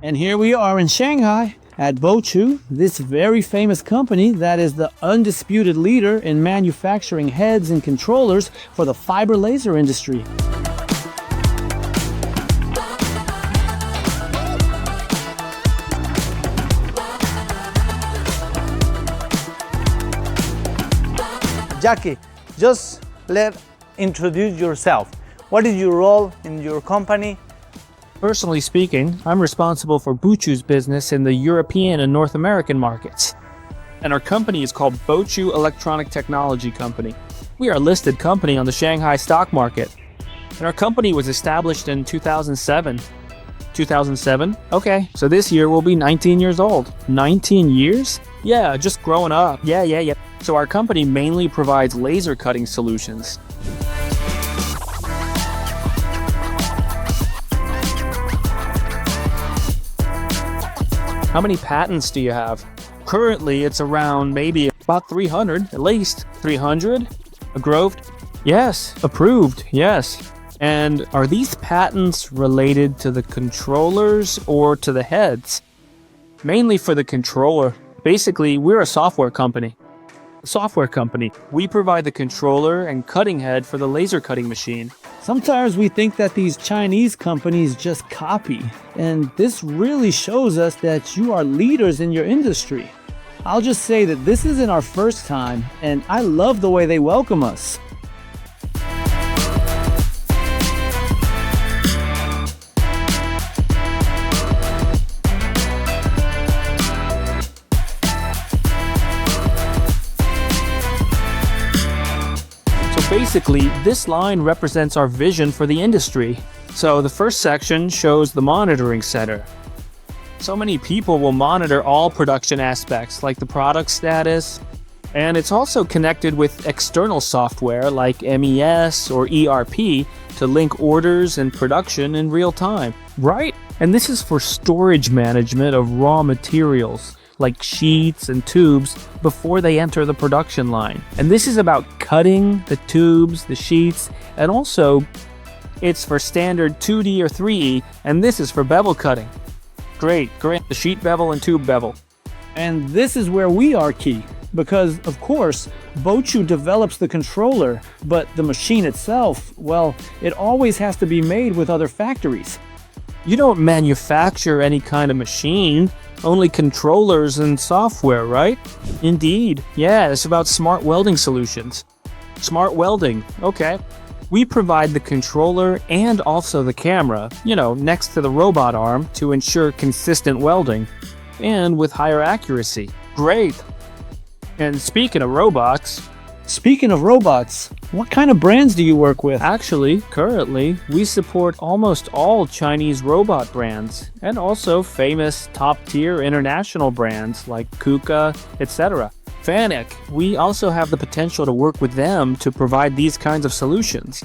And here we are in Shanghai at Bochu, this very famous company that is the undisputed leader in manufacturing heads and controllers for the fiber laser industry. Jackie, just introduce yourself. What is your role in your company? Personally speaking, I'm responsible for Bochu's business in the European and North American markets. And our company is called Bochu Electronic Technology Company. We are a listed company on the Shanghai stock market. And our company was established in 2007. 2007? Okay, so this year we'll be 19 years old. 19 years? Yeah, just growing up. Yeah. So our company mainly provides laser cutting solutions. How many patents do you have? Currently, it's around maybe about 300, at least 300. Engraved? Yes. Approved? Yes. And are these patents related to the controllers or to the heads? Mainly for the controller. Basically, we're a software company. We provide the controller and cutting head for the laser cutting machine. Sometimes we think that these Chinese companies just copy, and this really shows us that you are leaders in your industry. I'll just say that this isn't our first time, and I love the way they welcome us. Basically, this line represents our vision for the industry. So the first section shows the monitoring center. So many people will monitor all production aspects like the product status, and it's also connected with external software like MES or ERP to link orders and production in real time, right? And this is for storage management of raw materials like sheets and tubes before they enter the production line. And this is about cutting the tubes, the sheets, and also it's for standard 2D or 3E, and this is for bevel cutting. Great, the sheet bevel and tube bevel. And this is where we are key, because of course, Bochu develops the controller, but the machine itself, well, it always has to be made with other factories. You don't manufacture any kind of machine, only controllers and software, right? Indeed. Yeah, it's about smart welding solutions. Smart welding, okay. We provide the controller and also the camera, next to the robot arm to ensure consistent welding and with higher accuracy. Great. And speaking of robots, what kind of brands do you work with? Actually, currently, we support almost all Chinese robot brands and also famous top-tier international brands like KUKA, etc. Fanuc, we also have the potential to work with them to provide these kinds of solutions.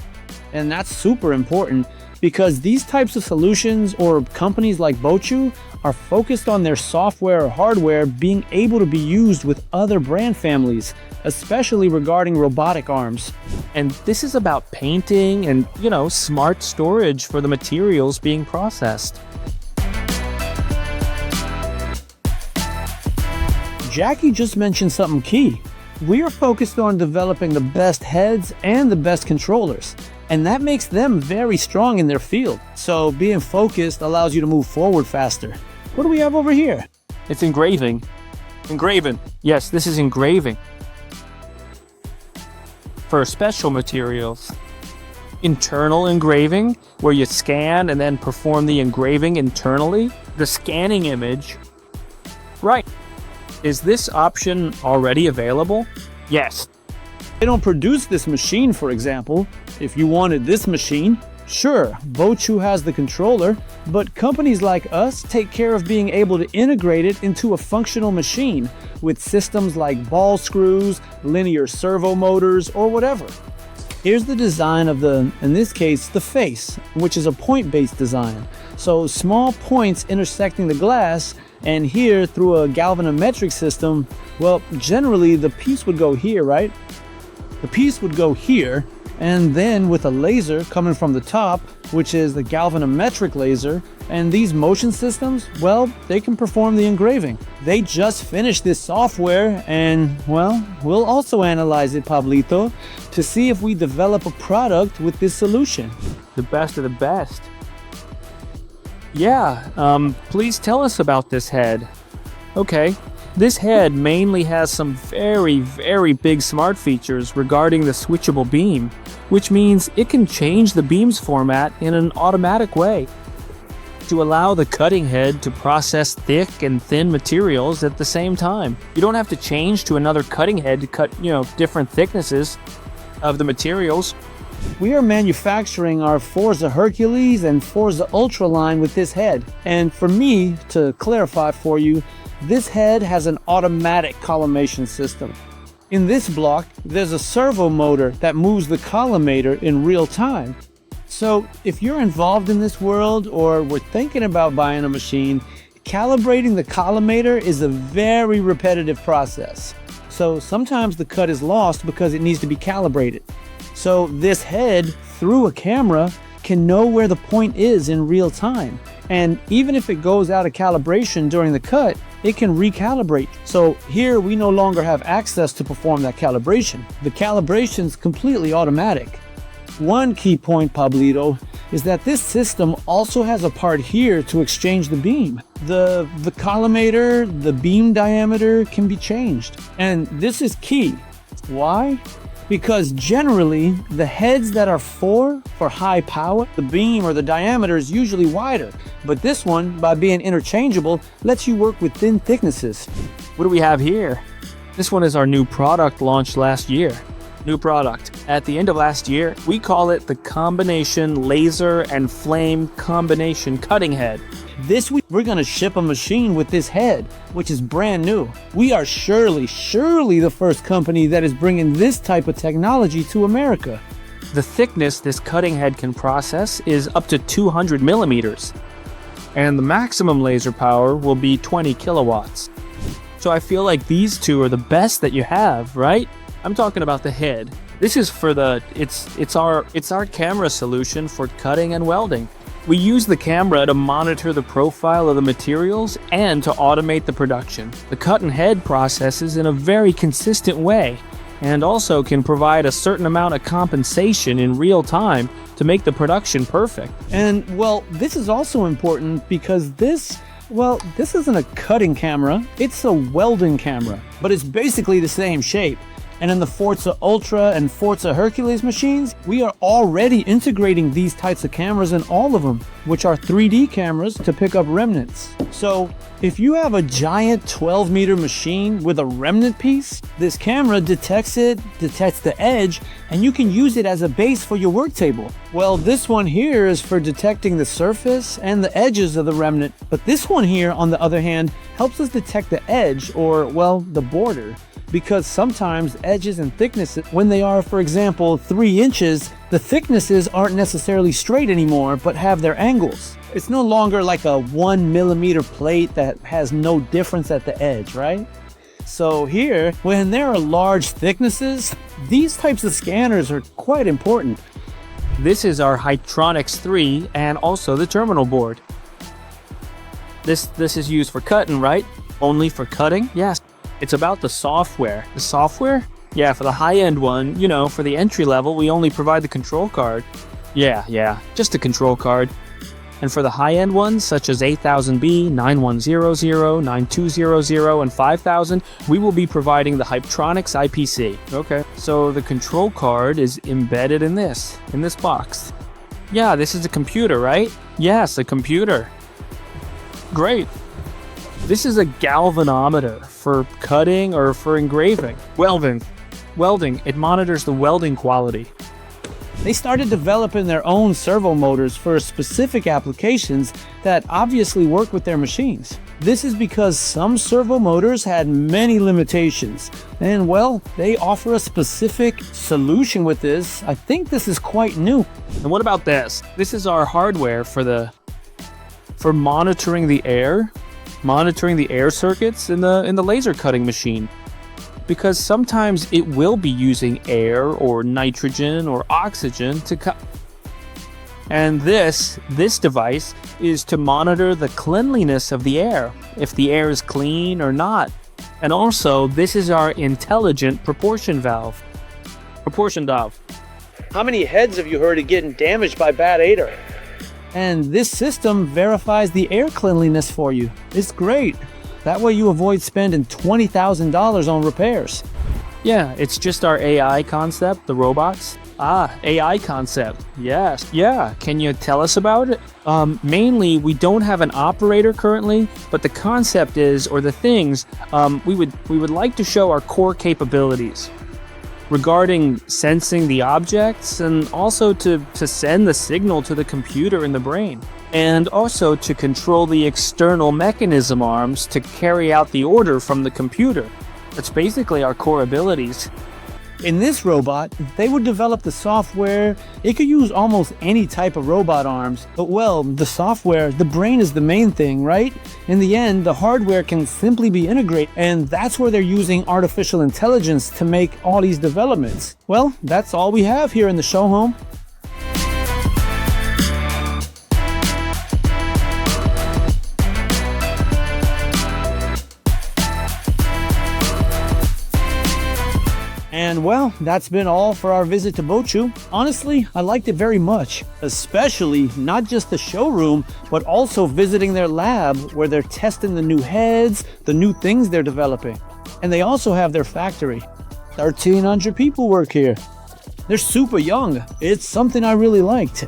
And that's super important because these types of solutions or companies like Bochu are focused on their software or hardware being able to be used with other brand families, especially regarding robotic arms. And this is about painting and, smart storage for the materials being processed. Jackie just mentioned something key. We are focused on developing the best heads and the best controllers, and that makes them very strong in their field. So being focused allows you to move forward faster. What do we have over here? It's engraving. Engraving. Yes, this is engraving. For special materials. Internal engraving, where you scan and then perform the engraving internally. The scanning image. Right. Is this option already available? Yes. They don't produce this machine, for example. If you wanted this machine, sure, Bochu has the controller, but companies like us take care of being able to integrate it into a functional machine with systems like ball screws, linear servo motors, or whatever. Here's the design of in this case, the face, which is a point-based design. So small points intersecting the glass, and here through a galvanometric system, well, generally the piece would go here, right? The piece would go here, and then with a laser coming from the top, which is the galvanometric laser, and these motion systems, well, they can perform the engraving. They just finished this software, and, well, we'll also analyze it, Pablito, to see if we develop a product with this solution. The best of the best. Yeah, please tell us about this head. Okay, this head mainly has some very big smart features regarding the switchable beam, which means it can change the beam's format in an automatic way to allow the cutting head to process thick and thin materials at the same time. You don't have to change to another cutting head to cut, different thicknesses of the materials. We are manufacturing our FORZA Hercules and FORZA Ultra line with this head. And for me, to clarify for you, this head has an automatic collimation system. In this block, there's a servo motor that moves the collimator in real time. So if you're involved in this world or were thinking about buying a machine, calibrating the collimator is a very repetitive process. So sometimes the cut is lost because it needs to be calibrated. So this head, through a camera, can know where the point is in real time. And even if it goes out of calibration during the cut, it can recalibrate. So here we no longer have access to perform that calibration. The calibration's completely automatic. One key point, Pablito, is that this system also has a part here to exchange the beam. The collimator, the beam diameter can be changed. And this is key. Why? Because generally, the heads that are for high power, the beam or the diameter is usually wider. But this one, by being interchangeable, lets you work with thin thicknesses. What do we have here? This one is our new product launched last year. New product. At the end of last year, we call it the combination laser and flame combination cutting head. This week, we're gonna ship a machine with this head, which is brand new. We are surely the first company that is bringing this type of technology to America. The thickness this cutting head can process is up to 200 millimeters, and the maximum laser power will be 20 kilowatts. So I feel like these two are the best that you have, right? I'm talking about the head. This is for it's our camera solution for cutting and welding. We use the camera to monitor the profile of the materials and to automate the production. The cut and head processes in a very consistent way and also can provide a certain amount of compensation in real time to make the production perfect. And well, this is also important because this isn't a cutting camera, it's a welding camera, but it's basically the same shape. And in the FORZA Ultra and FORZA Hercules machines, we are already integrating these types of cameras in all of them, which are 3D cameras to pick up remnants. So if you have a giant 12-meter machine with a remnant piece, this camera detects the edge, and you can use it as a base for your work table. Well, this one here is for detecting the surface and the edges of the remnant, but this one here, on the other hand, helps us detect the edge, or, well, the border. Because sometimes edges and thicknesses, when they are, for example, 3 inches, the thicknesses aren't necessarily straight anymore, but have their angles. It's no longer like a 1 millimeter plate that has no difference at the edge, right? So here, when there are large thicknesses, these types of scanners are quite important. This is our Hytronics 3 and also the terminal board. This is used for cutting, right? Only for cutting? Yes. It's about the software. The software? Yeah, for the high-end one, for the entry level, we only provide the control card. Yeah, just a control card. And for the high-end ones, such as 8000B, 9100, 9200, and 5000, we will be providing the Hytronics IPC. Okay. So the control card is embedded in this box. Yeah, this is a computer, right? Yes, a computer. Great. This is a galvanometer for cutting or for engraving. Welding, it monitors the welding quality. They started developing their own servo motors for specific applications that obviously work with their machines. This is because some servo motors had many limitations, and well, they offer a specific solution with this. I think this is quite new. And what about this? This is our hardware for monitoring the air circuits in the laser cutting machine. because sometimes it will be using air or nitrogen or oxygen to and this device is to monitor the cleanliness of the air, if the air is clean or not. And also, this is our intelligent proportion valve. How many heads have you heard of getting damaged by bad air? And this system verifies the air cleanliness for you. It's great. That way you avoid spending $20,000 on repairs. Yeah, it's just our AI concept, the robots. AI concept. Yes. Yeah. Can you tell us about it? Mainly, we don't have an operator currently, but the concept is, or the things, we would like to show our core capabilities regarding sensing the objects and also to send the signal to the computer in the brain. And also to control the external mechanism arms to carry out the order from the computer. That's basically our core abilities. In this robot, they would develop the software. It could use almost any type of robot arms, but well, the software, the brain is the main thing, right? In the end, the hardware can simply be integrated, and that's where they're using artificial intelligence to make all these developments. Well, that's all we have here in the show home. And well, that's been all for our visit to Bochu. Honestly, I liked it very much, especially not just the showroom, but also visiting their lab where they're testing the new heads, the new things they're developing. And they also have their factory. 1,300 people work here. They're super young. It's something I really liked.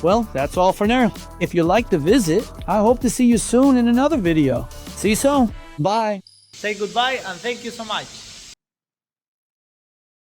Well, that's all for now. If you liked the visit, I hope to see you soon in another video. See you soon. Bye. Say goodbye and thank you so much.